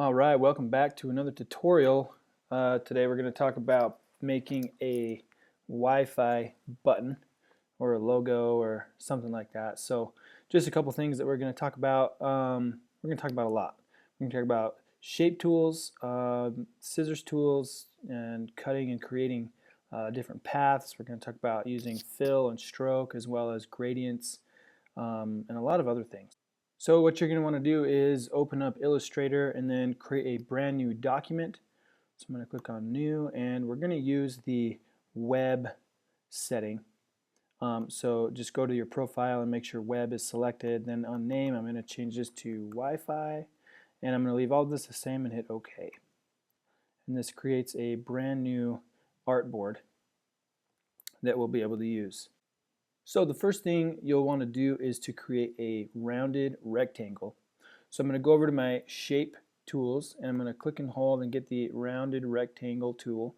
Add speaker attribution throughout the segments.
Speaker 1: All right, welcome back to another tutorial. Today we're going to talk about making a Wi-Fi button or a logo or something like that. So just a couple things that we're going to talk about. We're going to talk about a lot. We're going to talk about shape tools, scissors tools, and cutting and creating different paths. We're going to talk about using fill and stroke as well as gradients and a lot of other things. So what you're going to want to do is open up Illustrator and then create a brand new document. So I'm going to click on New, and we're going to use the web setting. So just go to your profile and make sure web is selected. Then on name, I'm going to change this to Wi-Fi, and I'm going to leave all this the same and hit OK. And this creates a brand new artboard that we'll be able to use. So the first thing you'll want to do is to create a rounded rectangle. So I'm going to go over to my shape tools and I'm going to click and hold and get the rounded rectangle tool.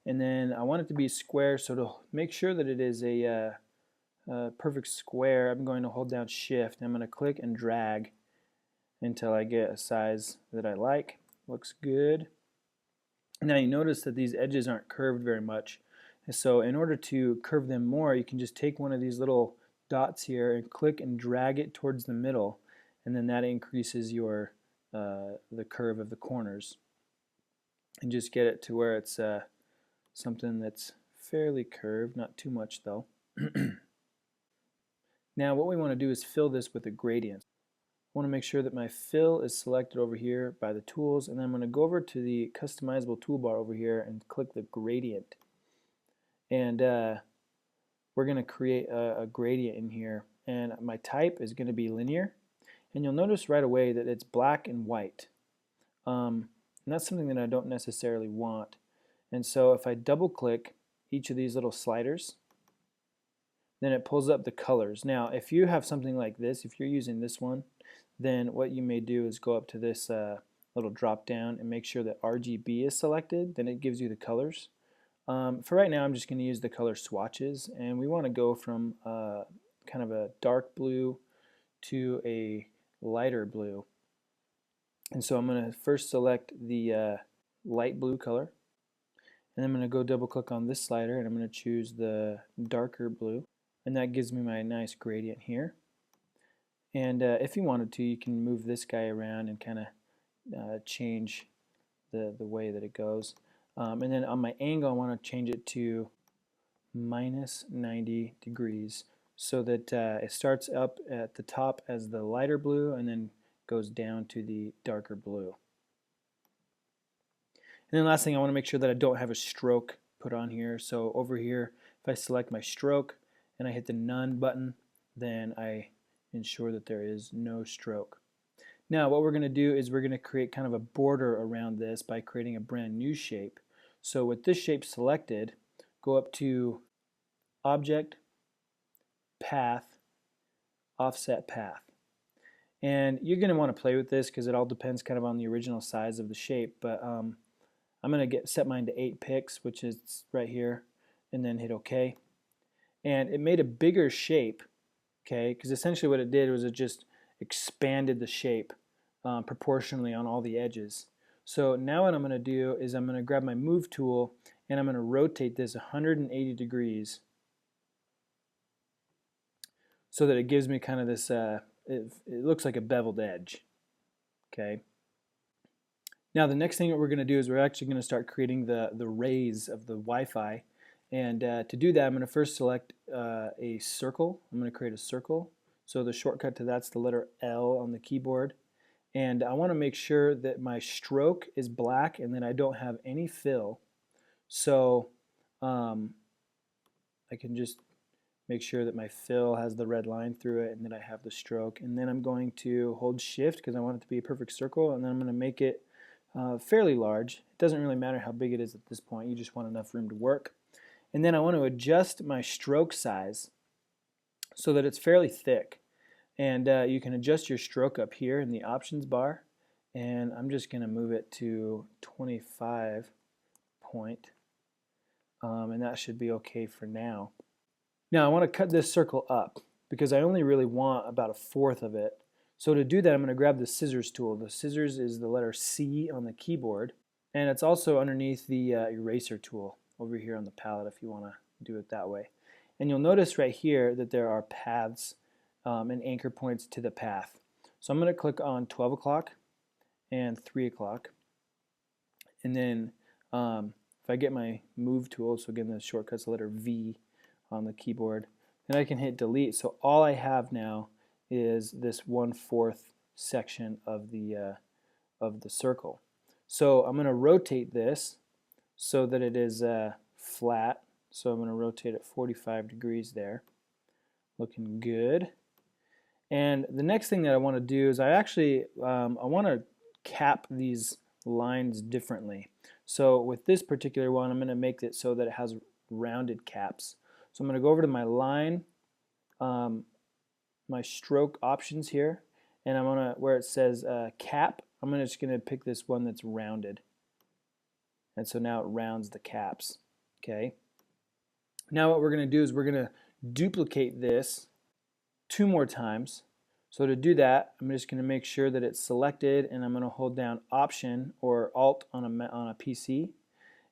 Speaker 1: And then I want it to be square, so to make sure that it is a perfect square, I'm going to hold down shift and I'm going to click and drag until I get a size that I like. Looks good. Now you notice that these edges aren't curved very much. So in order to curve them more, you can just take one of these little dots here and click and drag it towards the middle, and then that increases your the curve of the corners. And just get it to where it's something that's fairly curved, not too much though. Now what we want to do is fill this with a gradient. I want to make sure that my fill is selected over here by the tools, and then I'm going to go over to the customizable toolbar over here and click the gradient. And we're going to create a gradient in here, and my type is going to be linear, and you'll notice right away that it's black and white, and that's something that I don't necessarily want. And so if I double click each of these little sliders, then it pulls up the colors. Now if you have something like this, if you're using this one, then what you may do is go up to this little drop down and make sure that RGB is selected, then it gives you the colors. For right now I'm just going to use the color swatches, and we want to go from kind of a dark blue to a lighter blue. And so I'm going to first select the light blue color, and I'm going to go double click on this slider and I'm going to choose the darker blue, and that gives me my nice gradient here. And if you wanted to, you can move this guy around and kind of change the way that it goes. And then on my angle I want to change it to minus 90 degrees so that it starts up at the top as the lighter blue and then goes down to the darker blue. And then last thing, I want to make sure that I don't have a stroke put on here. So over here, if I select my stroke and I hit the none button, then I ensure that there is no stroke. Now what we're going to do is we're going to create kind of a border around this by creating a brand new shape. So with this shape selected, go up to Object, Path, Offset Path. And you're going to want to play with this because it all depends kind of on the original size of the shape, but I'm going to set mine to 8 pixels, which is right here, and then hit OK. And it made a bigger shape, okay, because essentially what it did was it just expanded the shape proportionally on all the edges. So now what I'm going to do is I'm going to grab my move tool and I'm going to rotate this 180 degrees so that it gives me kind of this, it looks like a beveled edge. Okay. Now the next thing that we're going to do is we're actually going to start creating the rays of the Wi-Fi. And to do that I'm going to first select a circle. I'm going to create a circle. So the shortcut to that's the letter L on the keyboard. And I want to make sure that my stroke is black and that I don't have any fill. So I can just make sure that my fill has the red line through it and that I have the stroke. And then I'm going to hold shift because I want it to be a perfect circle, and then I'm going to make it fairly large. It doesn't really matter how big it is at this point, you just want enough room to work. And then I want to adjust my stroke size so that it's fairly thick. And you can adjust your stroke up here in the options bar, and I'm just going to move it to 25 point, and that should be okay for now. Now I want to cut this circle up because I only really want about 1/4 of it. So to do that, I'm going to grab the scissors tool. The scissors is the letter C on the keyboard, and it's also underneath the eraser tool over here on the palette if you want to do it that way. And you'll notice right here that there are paths and anchor points to the path. So I'm going to click on 12 o'clock and 3 o'clock, and then if I get my move tool, so again the shortcut's the letter V on the keyboard, then I can hit delete. So all I have now is this 1/4 section of the circle. So I'm going to rotate this so that it is flat. So I'm going to rotate it 45 degrees there. Looking good. And the next thing that I want to do is I want to cap these lines differently. So with this particular one, I'm going to make it so that it has rounded caps. So I'm going to go over to my line, my stroke options here, and I'm going to, where it says cap, I'm just going to pick this one that's rounded. And so now it rounds the caps. Okay. Now what we're going to do is we're going to duplicate this 2 more times. So to do that, I'm just going to make sure that it's selected, and I'm going to hold down Option or Alt on a PC,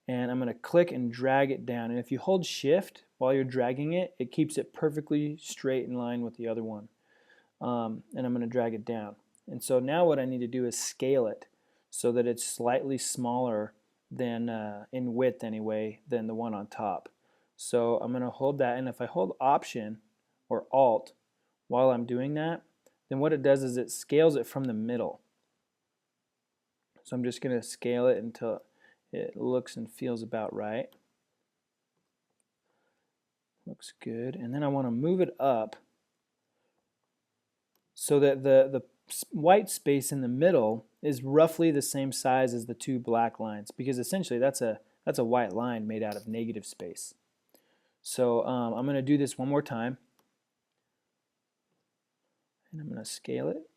Speaker 1: and I'm going to click and drag it down. And if you hold Shift while you're dragging it, it keeps it perfectly straight in line with the other one. And I'm going to drag it down. And so now what I need to do is scale it so that it's slightly smaller than, in width anyway, than the one on top. So I'm going to hold that, and if I hold Option or Alt while I'm doing that, then what it does is it scales it from the middle. So I'm just going to scale it until it looks and feels about right. Looks good. And then I want to move it up so that the white space in the middle is roughly the same size as the 2 black lines, because essentially that's a white line made out of negative space. So I'm going to do this one more time, and I'm going to scale it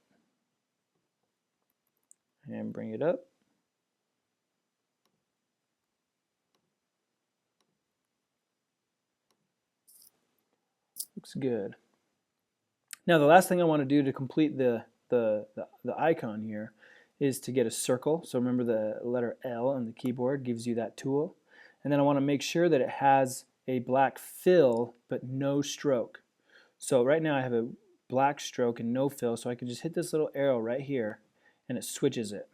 Speaker 1: and bring it up. Looks good. Now the last thing I want to do to complete the icon here is to get a circle. So remember the letter L on the keyboard gives you that tool. And then I want to make sure that it has a black fill but no stroke. So right now I have a black stroke and no fill, so I can just hit this little arrow right here and it switches it.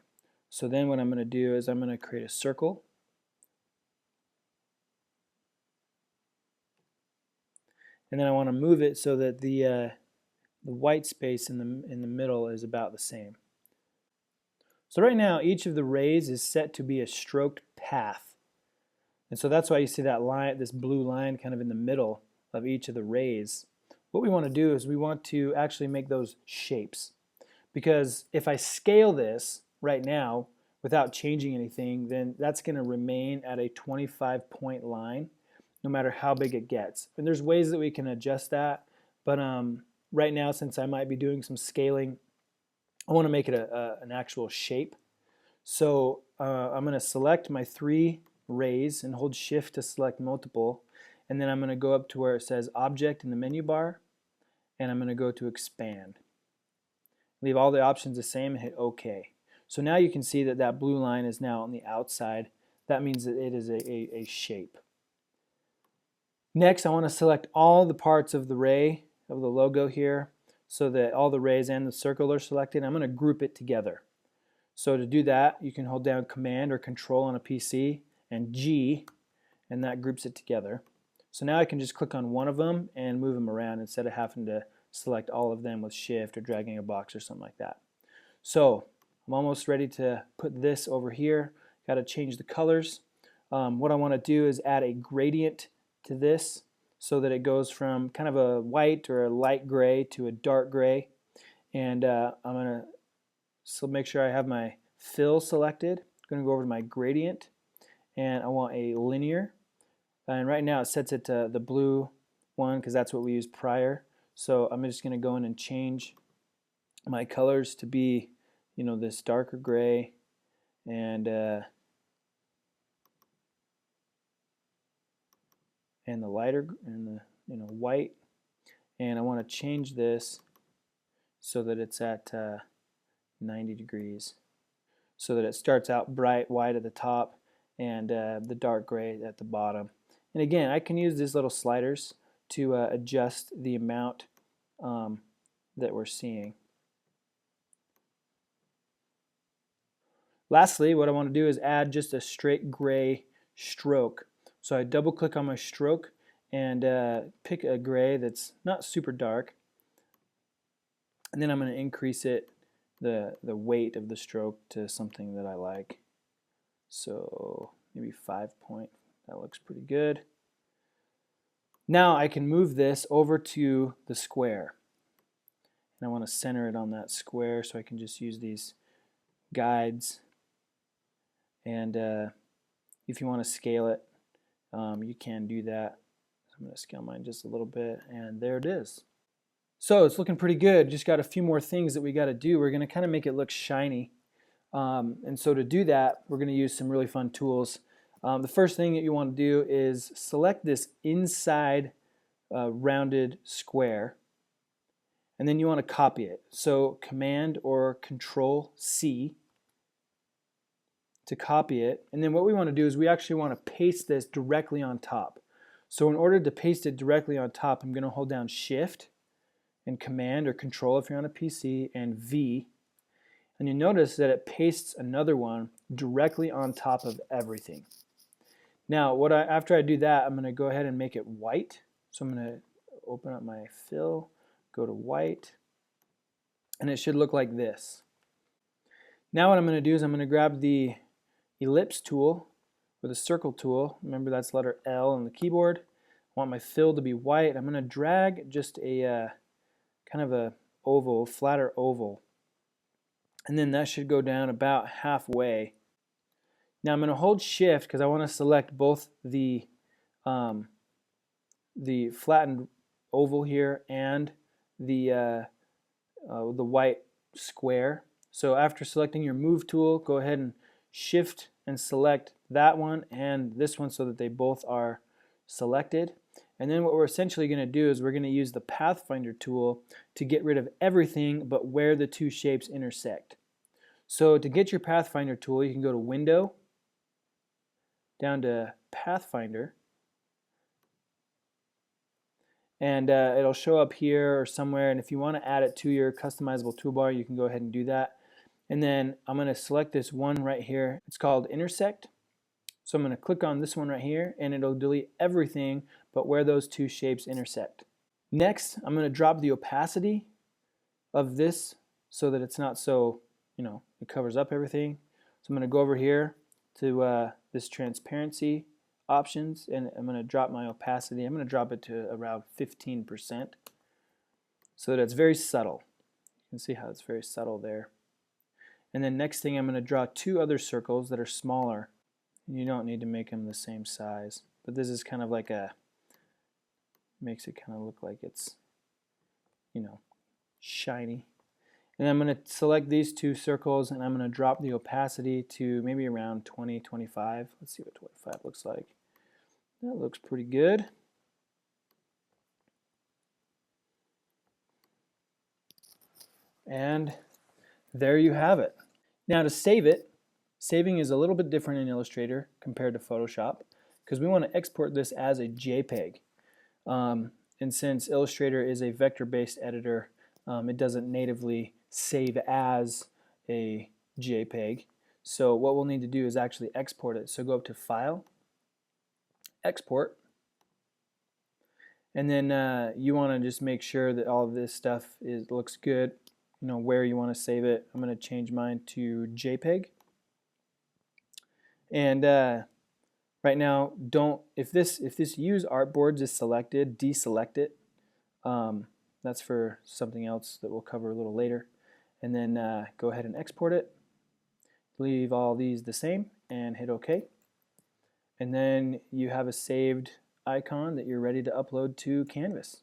Speaker 1: So then what I'm going to do is I'm going to create a circle. And then I want to move it so that the white space in the middle is about the same. So right now each of the rays is set to be a stroked path. And so that's why you see that line, this blue line kind of in the middle of each of the rays. What we want to do is we want to actually make those shapes. Because if I scale this right now without changing anything, then that's going to remain at a 25-point line no matter how big it gets. And there's ways that we can adjust that, but right now, since I might be doing some scaling, I want to make it an actual shape. So I'm going to select my 3 rays and hold Shift to select multiple, and then I'm going to go up to where it says Object in the menu bar, and I'm going to go to Expand. Leave all the options the same and hit OK. So now you can see that that blue line is now on the outside. That means that it is a shape. Next, I want to select all the parts of the ray, of the logo here, so that all the rays and the circle are selected. I'm going to group it together. So to do that, you can hold down Command or Control on a PC and G, and that groups it together. So now I can just click on one of them and move them around instead of having to select all of them with Shift or dragging a box or something like that. So I'm almost ready to put this over here. Got to change the colors. What I want to do is add a gradient to this so that it goes from kind of a white or a light gray to a dark gray. And I'm going to make sure I have my fill selected. I'm going to go over to my gradient, and I want a linear. And right now it sets it to the blue one because that's what we used prior. So I'm just going to go in and change my colors to be, you know, this darker gray and the lighter and the white. And I want to change this so that it's at 90 degrees, so that it starts out bright white at the top and the dark gray at the bottom. And again, I can use these little sliders to adjust the amount that we're seeing. Lastly, what I want to do is add just a straight gray stroke. So I double click on my stroke and pick a gray that's not super dark, and then I'm going to increase it, the weight of the stroke, to something that I like. So maybe 5 point. That looks pretty good. Now I can move this over to the square, and I want to center it on that square, so I can just use these guides. And if you want to scale it, you can do that. So I'm going to scale mine just a little bit, and there it is. So it's looking pretty good. Just got a few more things that we got to do. We're going to kind of make it look shiny. And so to do that, we're going to use some really fun tools. The first thing that you want to do is select this inside rounded square, and then you want to copy it. So Command or Control C to copy it, and then what we want to do is we actually want to paste this directly on top. So in order to paste it directly on top, I'm going to hold down Shift and Command or Control if you're on a PC and V, and you notice that it pastes another one directly on top of everything. Now after I do that, I'm going to go ahead and make it white. So I'm going to open up my fill, go to white, and it should look like this. Now what I'm going to do is I'm going to grab the ellipse tool or the circle tool. Remember, that's letter L on the keyboard. I want my fill to be white. I'm going to drag just a kind of a oval, flatter oval, and then that should go down about halfway. Now I'm going to hold Shift because I want to select both the flattened oval here and the white square. So after selecting your Move tool, go ahead and Shift and select that one and this one so that they both are selected. And then what we're essentially going to do is we're going to use the Pathfinder tool to get rid of everything but where the two shapes intersect. So to get your Pathfinder tool, you can go to Window, down to Pathfinder, and it'll show up here or somewhere, and if you want to add it to your customizable toolbar, you can go ahead and do that. And then I'm going to select this one right here. It's called Intersect. So I'm going to click on this one right here, and it'll delete everything but where those two shapes intersect. Next, I'm going to drop the opacity of this so that it's not so, it covers up everything. So I'm going to go over here to this transparency options, and I'm going to drop my opacity. I'm going to drop it to around 15% so that it's very subtle. You can see how it's very subtle there. And then next thing, I'm going to draw two other circles that are smaller. You don't need to make them the same size, but this is kind of like makes it kind of look like it's, shiny. And I'm going to select these two circles, and I'm going to drop the opacity to maybe around 20, 25. Let's see what 25 looks like. That looks pretty good. And there you have it. Now to save it, saving is a little bit different in Illustrator compared to Photoshop because we want to export this as a JPEG. And since Illustrator is a vector-based editor, it doesn't natively save as a JPEG. So what we'll need to do is actually export it. So go up to File, Export, and then you want to just make sure that all of this stuff looks good. Where you want to save it. I'm going to change mine to JPEG. And right now, if this Use Artboards is selected, deselect it. That's for something else that we'll cover a little later. And then go ahead and export it. Leave all these the same and hit OK. And then you have a saved icon that you're ready to upload to Canvas.